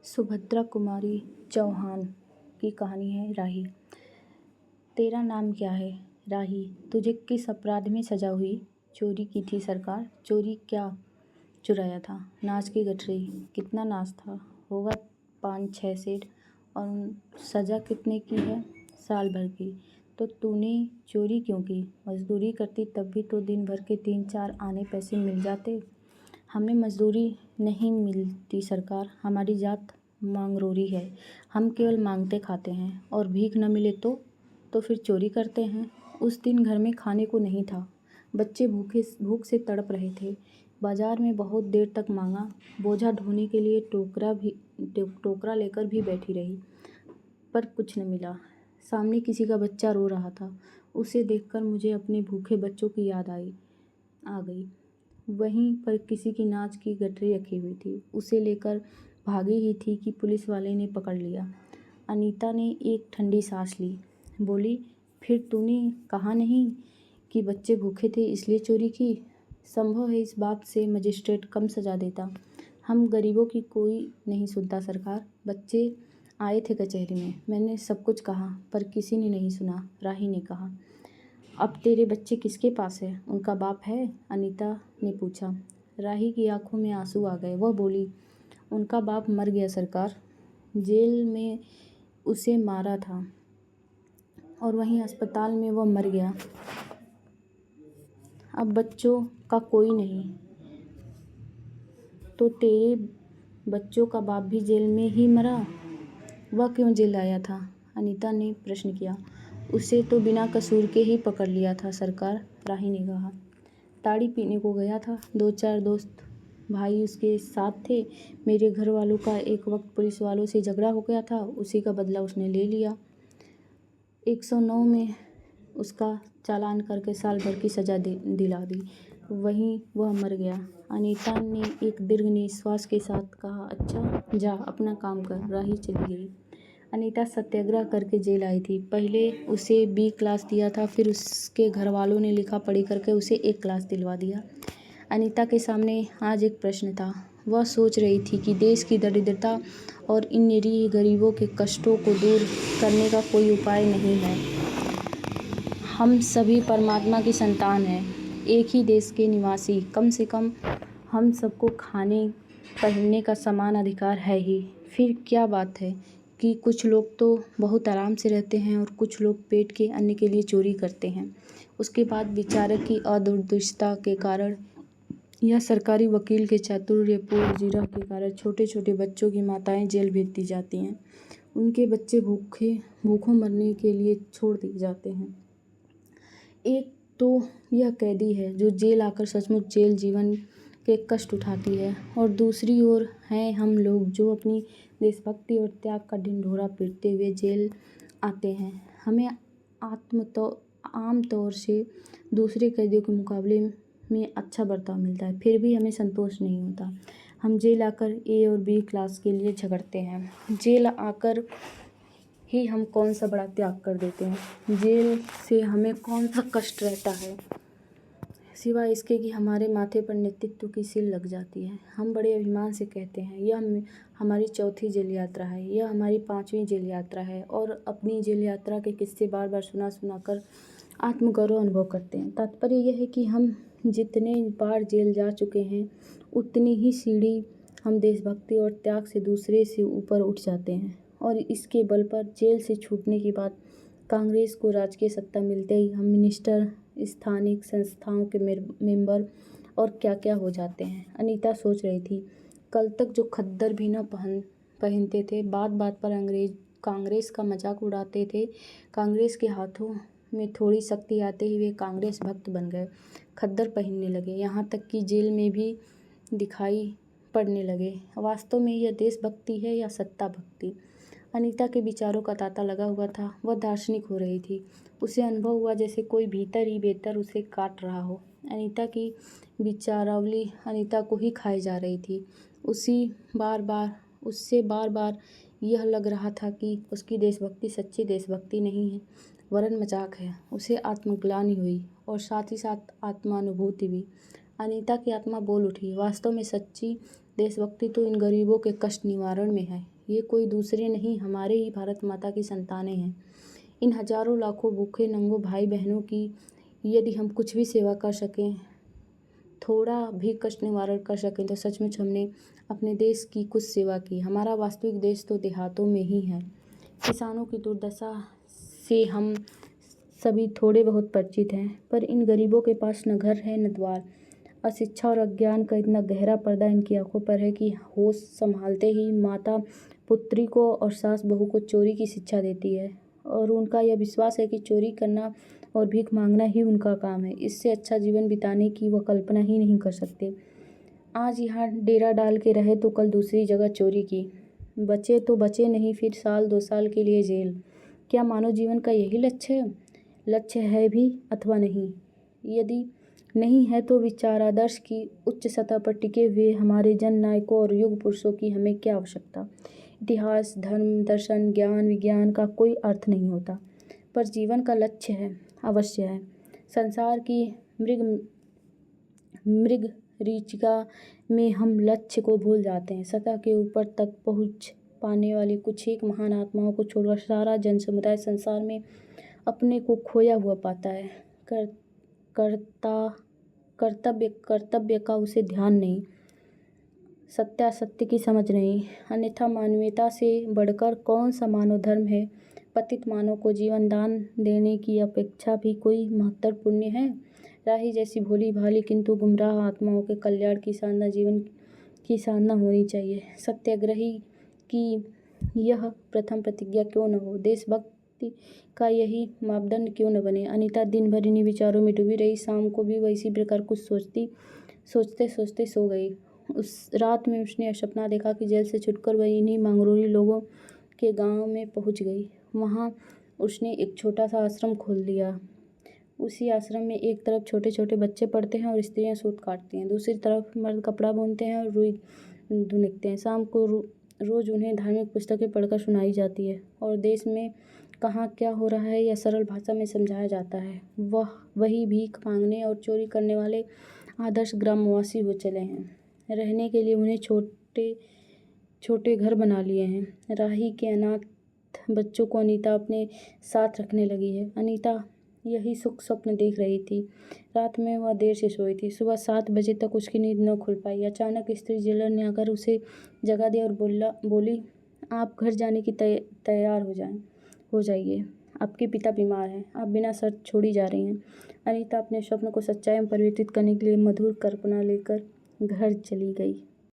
सुभद्रा कुमारी चौहान की कहानी है राही। तेरा नाम क्या है? राही। तुझे किस अपराध में सजा हुई? चोरी की थी सरकार। चोरी क्या चुराया था? नाच की गठरी। कितना नाच था? होगा 5-6 सेट। और सजा कितने की है? साल भर की। तो तूने चोरी क्यों की? मजदूरी करती तब भी तो दिन भर के 3-4 आने पैसे मिल जाते। हमें मजदूरी नहीं मिलती सरकार, हमारी जात मांगरोरी है। हम केवल मांगते खाते हैं और भीख न मिले तो फिर चोरी करते हैं। उस दिन घर में खाने को नहीं था। बच्चे भूख से तड़प रहे थे। बाजार में बहुत देर तक मांगा। बोझा ढोने के लिए टोकरा लेकर भी बैठी रही, पर कुछ न मिला। सामने किसी का बच्चा रो रहा था। उसे देखकर मुझे अपने भूखे बच्चों की याद आ गई। वहीं पर किसी की नाच की गठरी रखी हुई थी। उसे लेकर भागी ही थी कि पुलिस वाले ने पकड़ लिया। अनीता ने एक ठंडी सांस ली। बोली, फिर तूने कहा नहीं कि बच्चे भूखे थे इसलिए चोरी की? संभव है इस बात से मजिस्ट्रेट कम सजा देता। हम गरीबों की कोई नहीं सुनता सरकार। बच्चे आए थे कचहरी में, मैंने सब कुछ कहा पर किसी ने नहीं सुना। राही ने कहा, अब तेरे बच्चे किसके पास है? उनका बाप है? अनीता ने पूछा। राही की आंखों में आंसू आ गए। वह बोली, उनका बाप मर गया सरकार। जेल में उसे मारा था और वहीं अस्पताल में वह मर गया। अब बच्चों का कोई नहीं। तो तेरे बच्चों का बाप भी जेल में ही मरा? वह क्यों जेल आया था? अनीता ने प्रश्न किया। उसे तो बिना कसूर के ही पकड़ लिया था सरकार, राही ने कहा। ताड़ी पीने को गया था। 2-4 दोस्त भाई उसके साथ थे। मेरे घर वालों का एक वक्त पुलिस वालों से झगड़ा हो गया था, उसी का बदला उसने ले लिया। 109 में उसका चालान करके साल भर की सजा दिला दी। वहीं वह मर गया। अनीता ने एक दीर्घ निश्वास के साथ कहा, अच्छा जा अपना काम कर। राही चली गई। अनीता सत्याग्रह करके जेल आई थी। पहले उसे B क्लास दिया था, फिर उसके घर वालों ने लिखा पढ़ी करके उसे A क्लास दिलवा दिया। अनीता के सामने आज एक प्रश्न था। वह सोच रही थी कि देश की दरिद्रता और इन निरीह गरीबों के कष्टों को दूर करने का कोई उपाय नहीं है। हम सभी परमात्मा की संतान हैं, एक ही देश के निवासी। कम से कम हम सबको खाने पहनने का समान अधिकार है ही। फिर क्या बात है कि कुछ लोग तो बहुत आराम से रहते हैं और कुछ लोग पेट के अन्न के लिए चोरी करते हैं। उसके बाद विचारक की अदूरदर्शिता के कारण या सरकारी वकील के चातुर्यपूर्ण जिरह के कारण छोटे छोटे बच्चों की माताएं जेल भेज दी जाती हैं। उनके बच्चे भूखों मरने के लिए छोड़ दिए जाते हैं। एक तो यह कैदी है जो जेल आकर सचमुच जेल जीवन के कष्ट उठाती है, और दूसरी ओर हैं हम लोग जो अपनी देशभक्ति और त्याग का ढिंढोरा पीटते हुए जेल आते हैं। हमें आम तौर से दूसरे कैदियों के मुकाबले में अच्छा बर्ताव मिलता है, फिर भी हमें संतोष नहीं होता। हम जेल आकर A और B क्लास के लिए झगड़ते हैं। जेल आकर ही हम कौन सा बड़ा त्याग कर देते हैं। जेल से हमें कौन सा कष्ट रहता है सिवाय इसके कि हमारे माथे पर नेतृत्व की सील लग जाती है। हम बड़े अभिमान से कहते हैं, यह हमारी 4थी जेल यात्रा है, यह हमारी 5वीं जेल यात्रा है, और अपनी जेल यात्रा के किस्से बार बार सुना कर आत्मगौरव अनुभव करते हैं। तात्पर्य यह है कि हम जितने बार जेल जा चुके हैं उतनी ही सीढ़ी हम देशभक्ति और त्याग से दूसरे से ऊपर उठ जाते हैं, और इसके बल पर जेल से छूटने के बाद कांग्रेस को राजकीय सत्ता मिलते ही हम मिनिस्टर, स्थानिक संस्थाओं के मेंबर और क्या क्या हो जाते हैं। अनीता सोच रही थी, कल तक जो खद्दर भी न पहनते थे, बात बात पर कांग्रेस का मजाक उड़ाते थे, कांग्रेस के हाथों में थोड़ी शक्ति आते ही वे कांग्रेस भक्त बन गए, खद्दर पहनने लगे, यहाँ तक कि जेल में भी दिखाई पड़ने लगे। वास्तव में यह देशभक्ति है या सत्ता भक्ति? अनीता के विचारों का तांता लगा हुआ था। वह दार्शनिक हो रही थी। उसे अनुभव हुआ जैसे कोई भीतर ही भीतर उसे काट रहा हो। अनीता की विचारावली अनीता को ही खाई जा रही थी। उससे बार बार यह लग रहा था कि उसकी देशभक्ति सच्ची देशभक्ति नहीं है, वरन मजाक है। उसे आत्मग्लानि हुई और साथ ही साथ आत्मानुभूति भी। अनीता की आत्मा बोल उठी, वास्तव में सच्ची देशभक्ति तो इन गरीबों के कष्ट निवारण में है। ये कोई दूसरे नहीं, हमारे ही भारत माता की संतानें हैं। इन हजारों लाखों भूखे नंगों भाई बहनों की यदि हम कुछ भी सेवा कर सकें, थोड़ा भी कष्ट निवारण कर सकें, तो सचमुच हमने अपने देश की कुछ सेवा की। हमारा वास्तविक देश तो देहातों में ही है। किसानों की दुर्दशा से हम सभी थोड़े बहुत परिचित हैं, पर इन गरीबों के पास न घर है न द्वार। अशिक्षा और अज्ञान का इतना गहरा पर्दा इनकी आंखों पर है कि होश संभालते ही माता पुत्री को और सास बहू को चोरी की शिक्षा देती है, और उनका यह विश्वास है कि चोरी करना और भीख मांगना ही उनका काम है। इससे अच्छा जीवन बिताने की वह कल्पना ही नहीं कर सकते। आज यहाँ डेरा डाल के रहे तो कल दूसरी जगह चोरी की, बचे तो बचे नहीं, फिर साल 2 साल के लिए जेल। क्या मानव जीवन का यही लक्ष्य है भी अथवा नहीं? यदि नहीं है तो विचारादर्श की उच्च सतह पर टिके हुए हमारे जन नायकों और युग पुरुषों की हमें क्या आवश्यकता? इतिहास, धर्म, दर्शन, ज्ञान, विज्ञान का कोई अर्थ नहीं होता, पर जीवन का लक्ष्य है, अवश्य है। संसार की मृगरीचिका में हम लक्ष्य को भूल जाते हैं। सतह के ऊपर तक पहुँच पाने वाली कुछ एक महान आत्माओं को छोड़कर सारा जन समुदाय संसार में अपने को खोया हुआ पाता है। कर्तव्य का उसे ध्यान नहीं, सत्यासत्य की समझ नहीं। अन्यथा मानवीयता से बढ़कर कौन सा मानव धर्म है? पतित मानव को जीवन दान देने की अपेक्षा भी कोई महत्तर पुण्य है? राही जैसी भोली भाली किंतु गुमराह आत्माओं के कल्याण की साधना जीवन की साधना होनी चाहिए। सत्याग्रही की यह प्रथम प्रतिज्ञा क्यों न हो? देशभक्ति का यही मापदंड क्यों न बने? अनीता दिन भर इन्हीं विचारों में डूबी रही। शाम को भी वह इसी प्रकार कुछ सोचते सोचते सो गई। उस रात में उसने सपना देखा कि जेल से छूटकर वह इन्हीं मंगरूरी लोगों के गांव में पहुंच गई। वहां उसने एक छोटा सा आश्रम खोल लिया। उसी आश्रम में एक तरफ छोटे छोटे बच्चे पढ़ते हैं और स्त्रियां सूत काटती हैं, दूसरी तरफ मर्द कपड़ा बुनते हैं और रुई धुनकते हैं। शाम को रोज उन्हें धार्मिक पुस्तकें पढ़कर सुनाई जाती है और देश में कहाँ क्या हो रहा है यह सरल भाषा में समझाया जाता है। वही भीख मांगने और चोरी करने वाले आदर्श ग्रामवासी हो चले हैं। रहने के लिए उन्हें छोटे छोटे घर बना लिए हैं। राही के अनाथ बच्चों को अनीता अपने साथ रखने लगी है। अनीता यही सुख स्वप्न देख रही थी। रात में वह देर से सोई थी। सुबह 7 बजे तक उसकी नींद न खुल पाई। अचानक स्त्री जेलर ने आकर उसे जगा दिया और बोली, आप घर जाने की तैयार हो जाइए, आपके पिता बीमार हैं, आप बिना शर्त छोड़ी जा रही हैं। अनीता अपने स्वप्न को सच्चाई में परिवर्तित करने के लिए मधुर कल्पना लेकर घर चली गई।